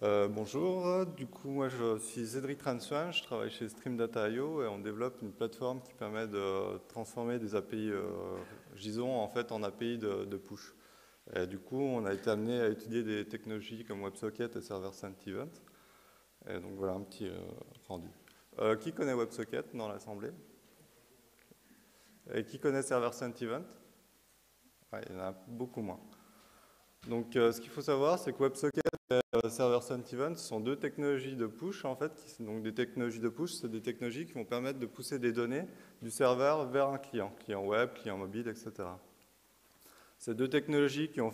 Bonjour, du coup moi je suis Cédric Ransouin, je travaille chez Streamdata.io et on développe une plateforme qui permet de transformer des API JSON en fait en API de push. Et du coup on a été amené à étudier des technologies comme WebSocket et Server-Side Event. Et donc voilà un petit rendu. Qui connaît WebSocket dans l'assemblée? Et qui connaît Server-Side Event? Ouais, il y en a beaucoup moins. Donc ce qu'il faut savoir c'est que WebSocket Server-Side Event, ce sont deux technologies de push en fait. Donc des technologies de push, c'est des technologies qui vont permettre de pousser des données du serveur vers un client web, client mobile, etc. Ces deux technologies qui ont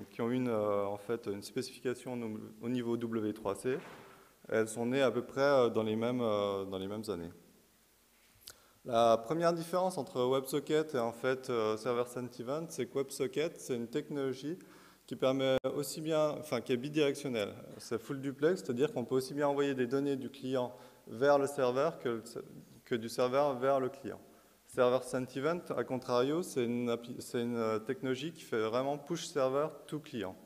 qui ont en fait une spécification au niveau W3C, elles sont nées à peu près dans les mêmes années. La première différence entre WebSocket et en fait Server-Side Event, c'est que WebSocket, c'est une technologie qui permet aussi bien, enfin qui est bidirectionnelle. C'est full duplex, c'est-à-dire qu'on peut aussi bien envoyer des données du client vers le serveur que du serveur vers le client. Server-Side Event, à contrario, c'est une technologie qui fait vraiment push server to client.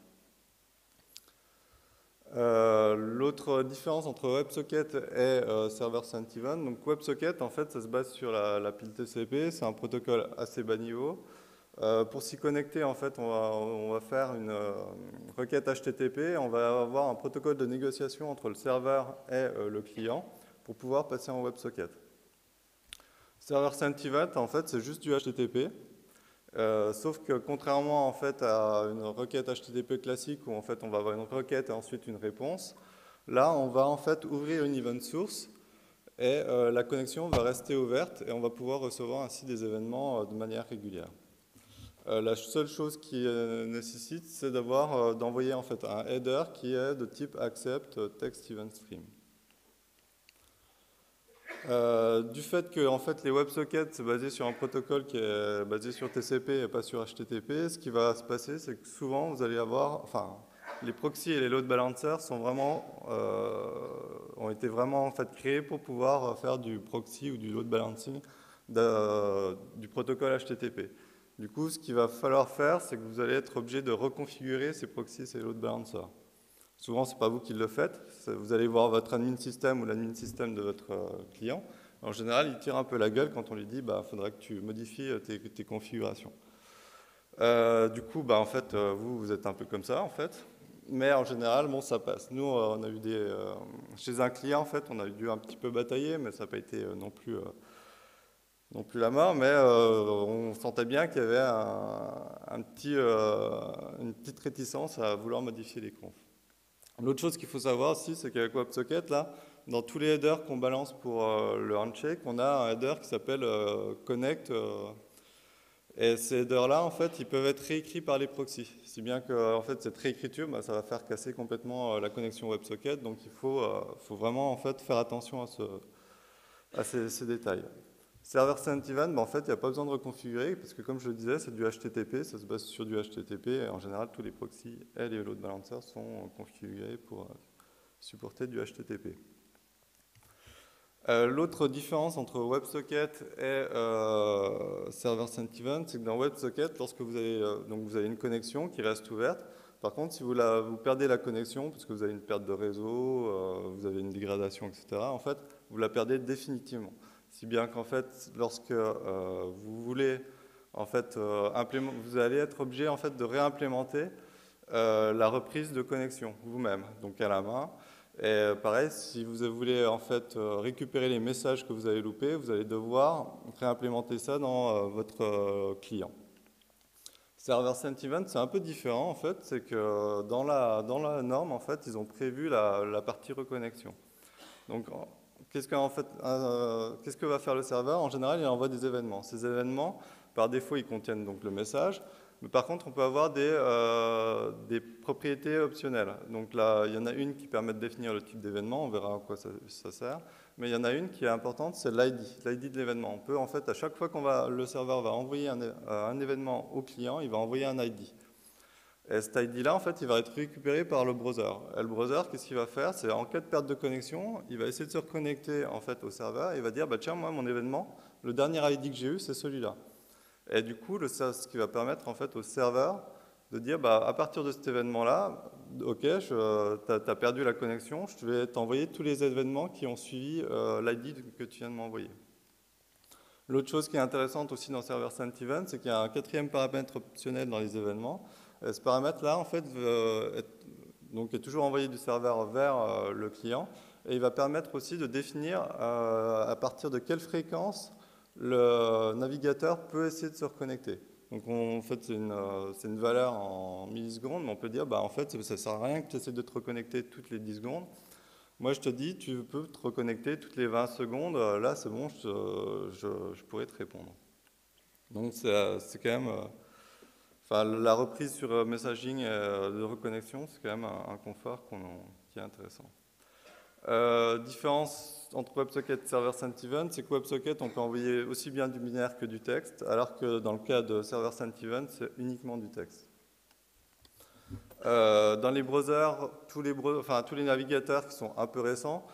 L'autre différence entre WebSocket et Server-Side Event, donc WebSocket, en fait, ça se base sur la pile TCP, c'est un protocole assez bas niveau. Pour s'y connecter, en fait, on va faire une requête HTTP, on va avoir un protocole de négociation entre le serveur et le client pour pouvoir passer en WebSocket. Server-Side Event, en fait, c'est juste du HTTP. Sauf que contrairement en fait à une requête HTTP classique où en fait on va avoir une requête et ensuite une réponse, là on va en fait ouvrir une event source et la connexion va rester ouverte et on va pouvoir recevoir ainsi des événements de manière régulière. La seule chose qui nécessite, c'est d'envoyer en fait un header qui est de type accept text event stream. Du fait que en fait, les WebSockets sont basés sur un protocole qui est basé sur TCP et pas sur HTTP, ce qui va se passer, c'est que souvent vous allez avoir, enfin, les proxys et les load balancers ont été vraiment en fait créés pour pouvoir faire du proxy ou du load balancing du protocole HTTP. Du coup, ce qu'il va falloir faire, c'est que vous allez être obligé de reconfigurer ces proxys et ces load balancers. Souvent, ce n'est pas vous qui le faites. Vous allez voir votre admin system ou l'admin system de votre client. En général, il tire un peu la gueule quand on lui dit bah, faudrait que tu modifies tes configurations. Du coup, bah, en fait, vous êtes un peu comme ça, en fait. Mais en général, bon, ça passe. Nous, on a eu chez un client, en fait, on a dû un petit peu batailler, mais ça n'a pas été non plus la mort, mais on sentait bien qu'il y avait une petite réticence à vouloir modifier les confs. L'autre chose qu'il faut savoir aussi, c'est qu'avec WebSocket, là, dans tous les headers qu'on balance pour le handshake, on a un header qui s'appelle connect. Et ces headers-là, en fait, ils peuvent être réécrits par les proxys. Si bien que en fait, cette réécriture, bah, ça va faire casser complètement la connexion WebSocket. Donc il faut vraiment en fait, faire attention à ces détails. Server-Side Event, bah, en fait, il n'y a pas besoin de reconfigurer, parce que comme je le disais, c'est du HTTP, ça se base sur du HTTP, et en général, tous les proxys et les load balancers sont configurés pour supporter du HTTP. L'autre différence entre WebSocket et Server-Side Event, c'est que dans WebSocket, lorsque vous avez une connexion qui reste ouverte, par contre, si vous perdez la connexion, parce que vous avez une perte de réseau, vous avez une dégradation, etc., en fait, vous la perdez définitivement. Si bien qu'en fait, lorsque vous voulez, en fait, vous allez être obligé en fait, de réimplémenter la reprise de connexion vous-même, donc à la main. Et pareil, si vous voulez en fait récupérer les messages que vous avez loupés, vous allez devoir réimplémenter ça dans votre client. Server-Side Event, c'est un peu différent en fait, c'est que dans la norme, en fait, ils ont prévu la partie reconnexion. Donc, qu'est-ce que va faire le serveur? En général, il envoie des événements. Ces événements, par défaut, ils contiennent donc le message. Mais par contre, on peut avoir des propriétés optionnelles. Donc là, il y en a une qui permet de définir le type d'événement. On verra à quoi ça sert. Mais il y en a une qui est importante, c'est l'ID de l'événement. On peut, en fait, à chaque fois le serveur va envoyer un événement au client, il va envoyer un ID. Et cet ID-là, en fait, il va être récupéré par le browser. Et le browser, qu'est-ce qu'il va faire? C'est en cas de perte de connexion, il va essayer de se reconnecter en fait, au serveur et il va dire bah, tiens, moi, mon événement, le dernier ID que j'ai eu, c'est celui-là. Et du coup, ce qui va permettre en fait, au serveur de dire, bah, à partir de cet événement-là, ok, tu as perdu la connexion, je vais t'envoyer tous les événements qui ont suivi l'ID que tu viens de m'envoyer. L'autre chose qui est intéressante aussi dans Server Sent Event, c'est qu'il y a un quatrième paramètre optionnel dans les événements. Ce paramètre-là, en fait, est toujours envoyé du serveur vers le client, et il va permettre aussi de définir à partir de quelle fréquence le navigateur peut essayer de se reconnecter. Donc en fait, c'est une valeur en millisecondes, mais on peut dire, bah, en fait, ça ne sert à rien que tu essaies de te reconnecter toutes les 10 secondes. Moi, je te dis, tu peux te reconnecter toutes les 20 secondes. Là, c'est bon, je pourrais te répondre. Donc, c'est quand même... Enfin, la reprise sur messaging de reconnexion, c'est quand même un confort qui est intéressant. Différence entre WebSocket et Server Sent Event, c'est que WebSocket, on peut envoyer aussi bien du binaire que du texte, alors que dans le cas de Server Sent Event, c'est uniquement du texte. Dans les browsers, tous les navigateurs qui sont un peu récents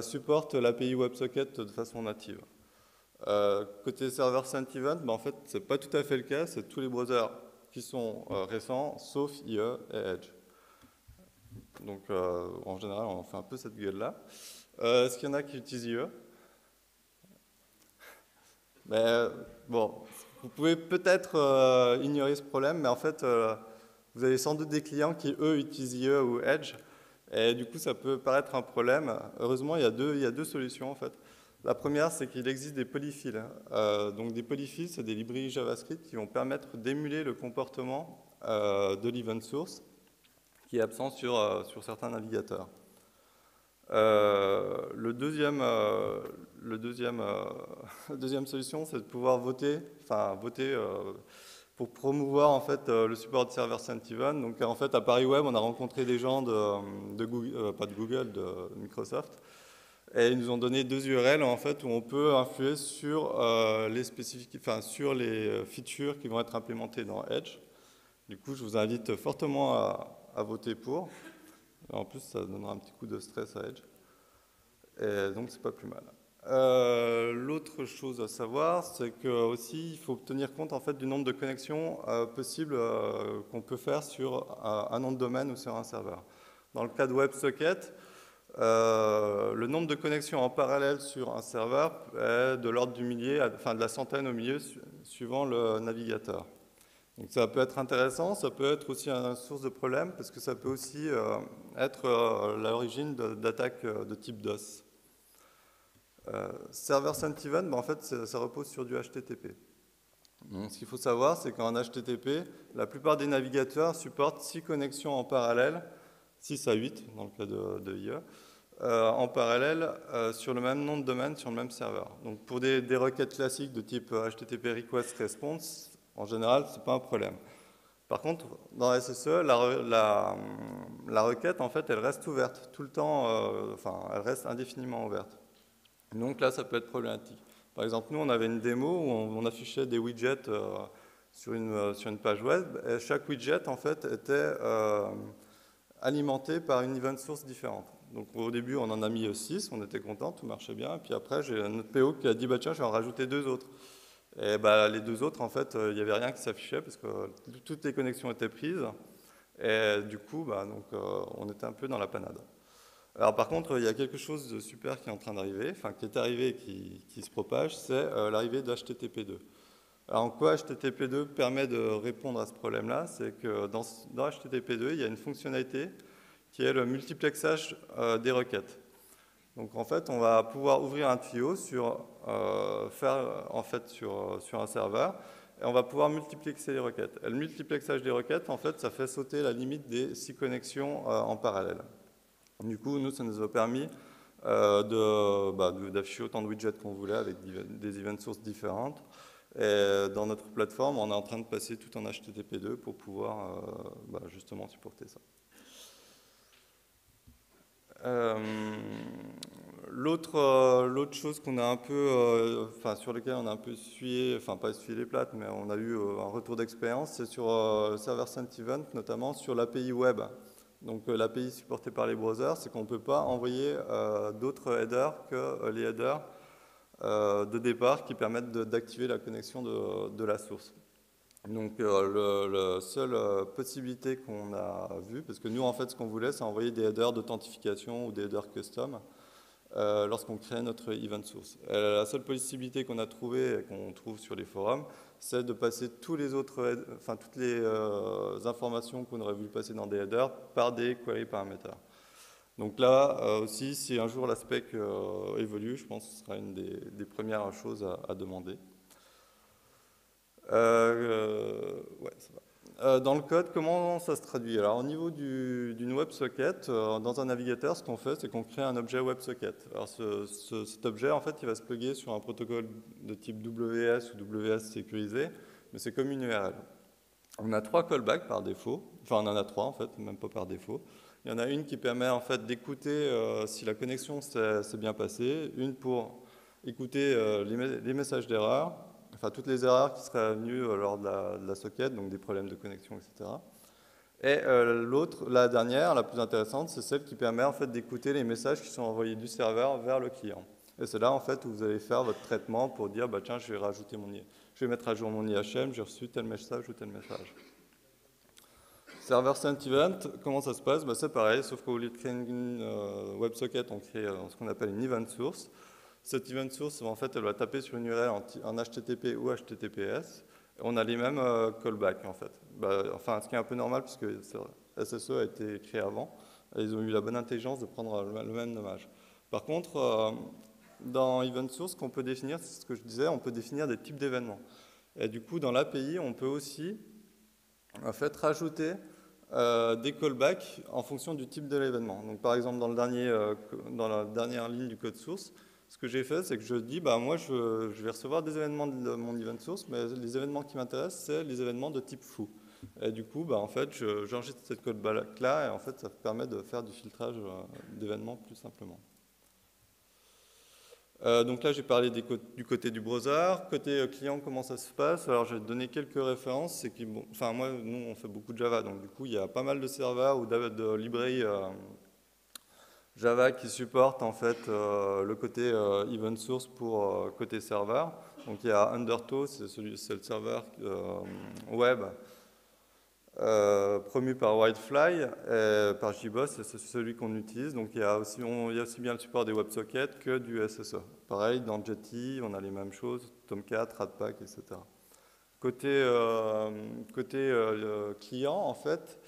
supportent l'API WebSocket de façon native. Côté Server Sent Event, en fait, ce n'est pas tout à fait le cas, c'est tous les browsers qui sont récents, sauf IE et Edge. Donc, en général, on fait un peu cette gueule-là. Est-ce qu'il y en a qui utilisent IE? Mais bon, vous pouvez peut-être ignorer ce problème, mais en fait, vous avez sans doute des clients qui, eux, utilisent IE ou Edge, et du coup, ça peut paraître un problème. Heureusement, il y a deux solutions, en fait. La première, c'est qu'il existe des polyfills. Donc, des polyfills, c'est des librairies JavaScript qui vont permettre d'émuler le comportement de l'event source, qui est absent sur certains navigateurs. La deuxième solution, c'est de pouvoir voter pour promouvoir en fait le support de Server Sent Event. Donc en fait à Paris Web, on a rencontré des gens de Google, pas de Google, de Microsoft, et ils nous ont donné deux URL en fait où on peut influer sur sur les features qui vont être implémentées dans Edge. Du coup, je vous invite fortement à voter pour. En plus, ça donnera un petit coup de stress à Edge. Et donc, c'est pas plus mal. L'autre chose à savoir, c'est que aussi, il faut tenir compte en fait du nombre de connexions possibles qu'on peut faire sur un nom de domaine ou sur un serveur. Dans le cas de WebSocket, le nombre de connexions en parallèle sur un serveur est de l'ordre du millier, enfin de la centaine au milieu, suivant le navigateur. Donc ça peut être intéressant, ça peut être aussi une source de problème, parce que ça peut aussi être l'origine d'attaques de type DOS. Server Sent Event, en fait, ça repose sur du HTTP. Donc, ce qu'il faut savoir, c'est qu'en HTTP, la plupart des navigateurs supportent 6 connexions en parallèle, 6 à 8 dans le cas de IE, en parallèle sur le même nom de domaine, sur le même serveur. Donc pour des requêtes classiques de type HTTP Request Response, en général, ce n'est pas un problème. Par contre, dans SSE, la requête, en fait, elle reste ouverte tout le temps, elle reste indéfiniment ouverte. Donc là, ça peut être problématique. Par exemple, nous, on avait une démo où on affichait des widgets sur une page web, et chaque widget, en fait, était alimenté par une event source différente. Donc au début, on en a mis 6, on était content, tout marchait bien, et puis après, j'ai un autre PO qui a dit, bah tiens, je vais en rajouter 2 autres. Et bah, les 2 autres, en fait, il n'y avait rien qui s'affichait, parce que toutes les connexions étaient prises, et du coup, on était un peu dans la panade. Alors par contre, il y a quelque chose de super qui est en train d'arriver, enfin qui est arrivé et qui se propage, c'est l'arrivée de HTTP2. Alors en quoi HTTP2 permet de répondre à ce problème-là? C'est que dans HTTP2, il y a une fonctionnalité qui est le multiplexage des requêtes. Donc en fait, on va pouvoir ouvrir un tuyau sur un serveur et on va pouvoir multiplexer les requêtes. Et le multiplexage des requêtes, en fait, ça fait sauter la limite des 6 connexions en parallèle. Du coup, nous, ça nous a permis d'afficher autant de widgets qu'on voulait avec des event sources différentes. Et dans notre plateforme, on est en train de passer tout en HTTP2 pour pouvoir justement supporter ça. L'autre chose qu'on a un peu, sur laquelle on a un peu essuyé, pas essuyé les plates, mais on a eu un retour d'expérience, c'est sur Server Sent Event, notamment sur l'API web. Donc l'API supportée par les browsers, c'est qu'on ne peut pas envoyer d'autres headers que les headers de départ qui permettent d'activer la connexion de la source. Donc la seule possibilité qu'on a vue, parce que nous en fait ce qu'on voulait c'est envoyer des headers d'authentification ou des headers custom lorsqu'on crée notre event source. La seule possibilité qu'on a trouvée et qu'on trouve sur les forums, c'est de passer tous les autres, enfin toutes les informations qu'on aurait voulu passer dans des headers par des query parameters. Donc là aussi, si un jour l'aspect évolue, je pense que ce sera une des premières choses à demander. Ouais, ça va. Dans le code, comment ça se traduit? Alors, au niveau d'une WebSocket, dans un navigateur, ce qu'on fait, c'est qu'on crée un objet WebSocket. Alors, cet objet, en fait, il va se plugger sur un protocole de type WS ou WS sécurisé, mais c'est comme une URL. On a 3 callbacks par défaut, enfin, on en a 3, en fait, même pas par défaut. Il y en a une qui permet, en fait, d'écouter si la connexion s'est bien passée, une pour écouter les messages d'erreur, enfin toutes les erreurs qui seraient venues lors de la socket, donc des problèmes de connexion, etc. Et l'autre, la dernière, la plus intéressante, c'est celle qui permet en fait d'écouter les messages qui sont envoyés du serveur vers le client. Et c'est là en fait où vous allez faire votre traitement pour dire bah tiens je vais rajouter je vais mettre à jour mon IHM, j'ai reçu tel message ou tel message. Server sent event, comment ça se passe? Bah, c'est pareil, sauf qu'au lieu de créer une WebSocket, on crée ce qu'on appelle une event source. Cette event source, en fait, elle va taper sur une URL en HTTP ou HTTPS. Et on a les mêmes callbacks, en fait. Bah, enfin, ce qui est un peu normal, puisque SSO a été créé avant. Et ils ont eu la bonne intelligence de prendre le même nommage. Par contre, dans event source, ce qu'on peut définir, c'est ce que je disais, on peut définir des types d'événements. Et du coup, dans l'API, on peut aussi, en fait, rajouter des callbacks en fonction du type de l'événement. Donc, par exemple, dans la dernière ligne du code source, ce que j'ai fait, c'est que je dis, bah, moi, je vais recevoir des événements de mon event source, mais les événements qui m'intéressent, c'est les événements de type foo. Et du coup, bah, en fait, j'enregistre cette callback-là, et en fait, ça permet de faire du filtrage d'événements plus simplement. Donc là, j'ai parlé du côté du browser. Côté client, comment ça se passe? Alors, je vais te donner quelques références. C'est que, bon, enfin, moi, nous, on fait beaucoup de Java. Donc, du coup, il y a pas mal de serveurs ou de librairies Java qui supportent, en fait, le côté event source pour côté serveur. Donc, il y a Undertow, c'est le serveur web promu par Whitefly, par JBoss, c'est celui qu'on utilise. Donc il y a aussi bien le support des WebSockets que du SSO. Pareil, dans Jetty, on a les mêmes choses, Tomcat, Ratpack, etc. Côté client, en fait,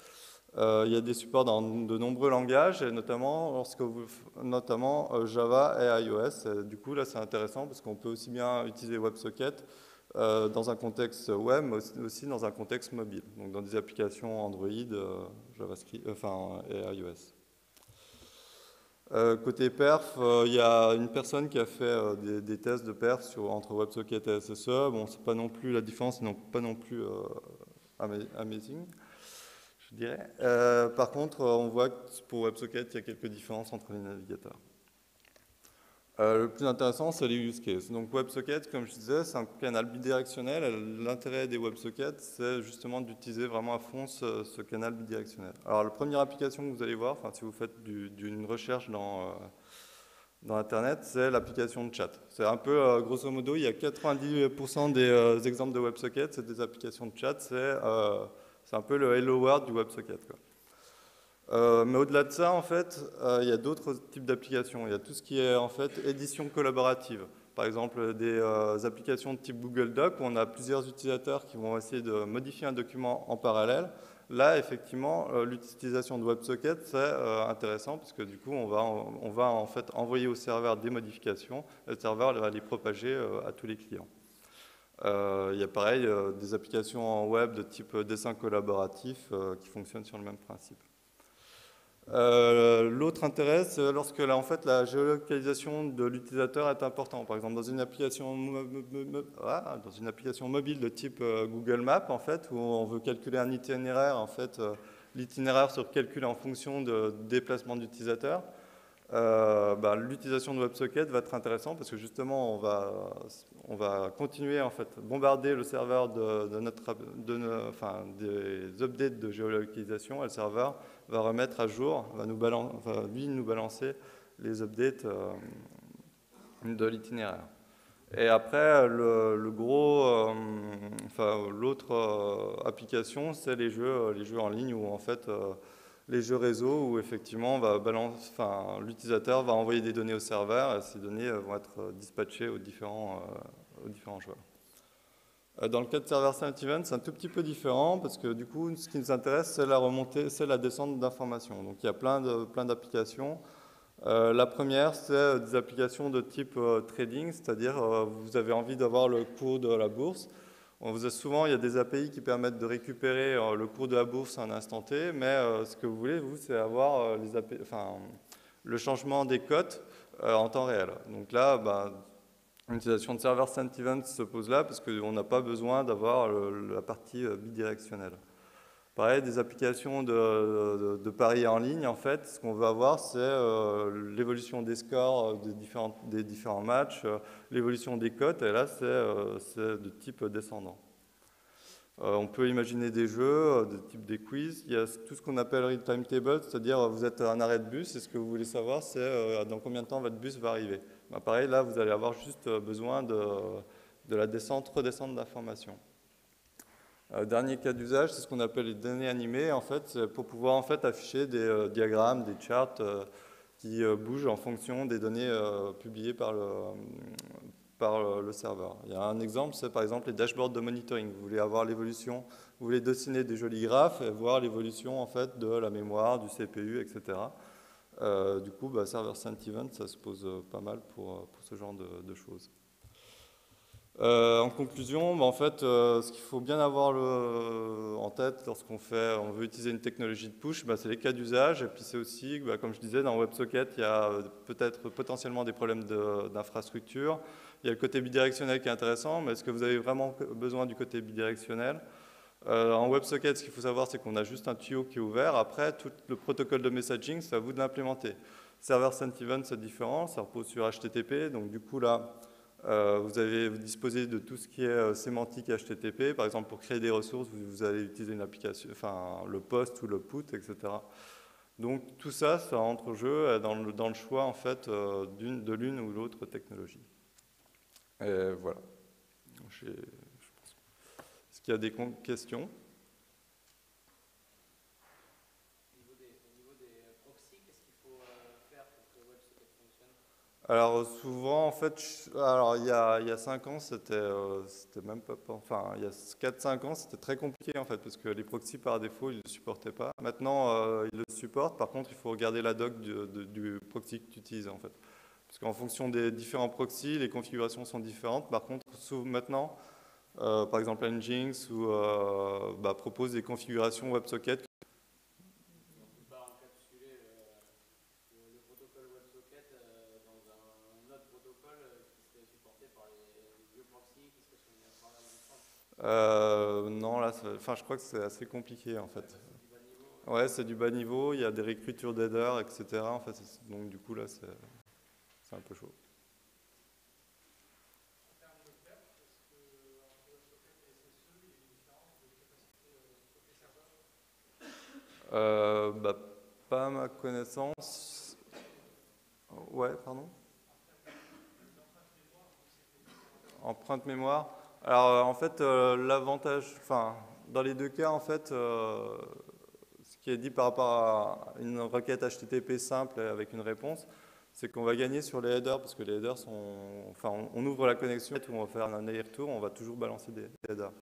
il y a des supports dans de nombreux langages, et notamment, Java et iOS. Et du coup, là, c'est intéressant parce qu'on peut aussi bien utiliser WebSocket dans un contexte web, mais aussi dans un contexte mobile, donc dans des applications Android, JavaScript, et iOS. Côté perf, il y a une personne qui a fait des tests de perf entre WebSocket et SSE. Bon, c'est pas non plus la différence, n'est pas non plus amazing, je dirais. Par contre, on voit que pour WebSocket, il y a quelques différences entre les navigateurs. Le plus intéressant, c'est les use cases. Donc WebSocket, comme je disais, c'est un canal bidirectionnel. L'intérêt des WebSockets, c'est justement d'utiliser vraiment à fond ce canal bidirectionnel. Alors la première application que vous allez voir, si vous faites d'une recherche dans Internet, c'est l'application de chat. C'est un peu, grosso modo, il y a 90% des exemples de WebSockets, c'est des applications de chat. C'est un peu le Hello World du WebSocket, quoi. Mais au-delà de ça, en fait, il y a d'autres types d'applications. Il y a tout ce qui est en fait édition collaborative. Par exemple, des applications de type Google Doc où on a plusieurs utilisateurs qui vont essayer de modifier un document en parallèle. Là, effectivement, l'utilisation de WebSocket, c'est intéressant parce que du coup, on va en fait envoyer au serveur des modifications et le serveur va les propager à tous les clients. Il y a pareil des applications en web de type dessin collaboratif qui fonctionnent sur le même principe. L'autre intérêt, c'est lorsque en fait, la géolocalisation de l'utilisateur est importante. Par exemple, dans une application mobile de type Google Maps, en fait, où on veut calculer un itinéraire, en fait, l'itinéraire se calcule en fonction de déplacement d'utilisateur. L'utilisation de WebSocket va être intéressant parce que justement, on va continuer en fait bombarder le serveur des updates de géolocalisation et le serveur va remettre à jour, va nous balancer les updates de l'itinéraire. Et après, l'autre application, c'est les jeux en ligne où en fait, les jeux réseau où effectivement, l'utilisateur va envoyer des données au serveur et ces données vont être dispatchées aux différents joueurs. Dans le cas de Server Side Event, c'est un tout petit peu différent parce que du coup, ce qui nous intéresse, c'est la remontée, c'est la descente d'informations. Donc il y a plein d'applications. La première, c'est des applications de type trading, c'est-à-dire vous avez envie d'avoir le cours de la bourse. Souvent, il y a des API qui permettent de récupérer le cours de la bourse à un instant T, mais ce que vous voulez, vous, c'est avoir le changement des cotes en temps réel. Donc là, une utilisation de server sent event se pose là parce qu'on n'a pas besoin d'avoir la partie bidirectionnelle. Pareil, des applications de paris en ligne, en fait, ce qu'on veut avoir, c'est l'évolution des scores des différents matchs, l'évolution des cotes, et là, c'est de type descendant. On peut imaginer des jeux de type des quiz. Il y a tout ce qu'on appelle real time table, c'est-à-dire vous êtes à un arrêt de bus et ce que vous voulez savoir, c'est dans combien de temps votre bus va arriver. Pareil, là, vous allez avoir juste besoin de la redescente d'informations. Dernier cas d'usage, c'est ce qu'on appelle les données animées, en fait, pour pouvoir en fait afficher des diagrammes, des charts qui bougent en fonction des données publiées par le serveur. Il y a un exemple, c'est par exemple les dashboards de monitoring. Vous voulez avoir l'évolution, vous voulez dessiner des jolis graphes et voir l'évolution en fait de la mémoire, du CPU, etc. Du coup, Server Sent Event, ça se pose pas mal pour ce genre de choses. En conclusion, en fait, ce qu'il faut bien avoir en tête lorsqu'on veut utiliser une technologie de push, c'est les cas d'usage. Et puis c'est aussi, comme je disais, dans WebSocket, il y a peut-être potentiellement des problèmes d'infrastructure. Il y a le côté bidirectionnel qui est intéressant, mais est-ce que vous avez vraiment besoin du côté bidirectionnel? En WebSocket, ce qu'il faut savoir, c'est qu'on a juste un tuyau qui est ouvert. Après, tout le protocole de messaging, c'est à vous de l'implémenter. Server Sent Event, c'est différent, ça repose sur HTTP. Donc du coup, là, vous disposez de tout ce qui est sémantique HTTP. Par exemple, pour créer des ressources, vous allez utiliser une application, le post ou le put, etc. Donc tout ça, ça entre en jeu dans le choix en fait de l'une ou l'autre technologie. Et voilà. Est-ce qu'il y a des questions? Alors souvent, en fait, il y a 5 ans, c'était même pas, enfin, il y a 4-5 ans, c'était très compliqué en fait, parce que les proxys par défaut, ils ne le supportaient pas. Maintenant, ils le supportent, par contre, il faut regarder la doc du proxy que tu utilises en fait. Parce qu'en fonction des différents proxys, les configurations sont différentes. Par contre, maintenant, par exemple, Nginx propose des configurations WebSocket. Non, là, je crois que c'est assez compliqué en fait. Ouais, c'est du bas niveau, il y a des réécritures d'header, etc. En fait, donc du coup, là, c'est un peu chaud. Pas à ma connaissance. Ouais, pardon. Empreinte mémoire. Alors, en fait, l'avantage, dans les deux cas, en fait, ce qui est dit par rapport à une requête HTTP simple avec une réponse, c'est qu'on va gagner sur les headers, parce que les headers sont... on ouvre la connexion, où on va faire un aller-retour, on va toujours balancer des headers.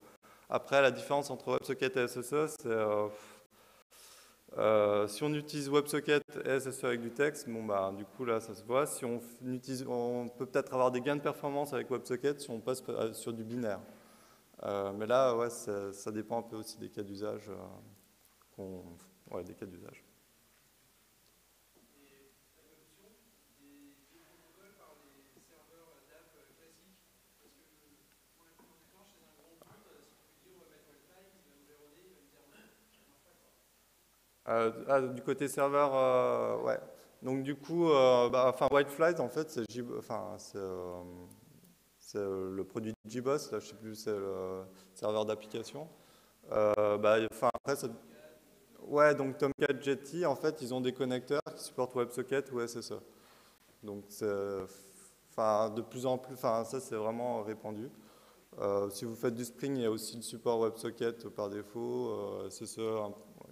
Après, la différence entre WebSocket et SSE, c'est... si on utilise WebSocket et SSE avec du texte, du coup là ça se voit. Si on peut peut-être avoir des gains de performance avec WebSocket si on passe sur du binaire. Mais là, ouais, ça dépend un peu aussi des cas d'usage. Des cas d'usage. Du côté serveur, ouais. Donc du coup, Whiteflies, en fait, c'est le produit de JBoss, là, je sais plus, c'est le serveur d'application. Après, ouais, donc Tomcat Jetty, en fait, ils ont des connecteurs qui supportent WebSocket ou SSE. Donc Enfin, de plus en plus, enfin, ça c'est vraiment répandu. Si vous faites du Spring, il y a aussi le support WebSocket par défaut, SSE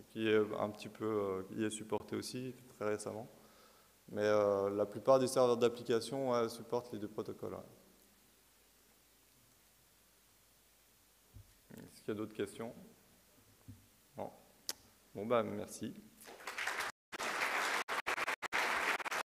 qui est un petit peu, qui est supporté aussi très récemment. Mais la plupart des serveurs d'application ouais, supportent les deux protocoles. Ouais. Est-ce qu'il y a d'autres questions? Non. Bon, bah merci.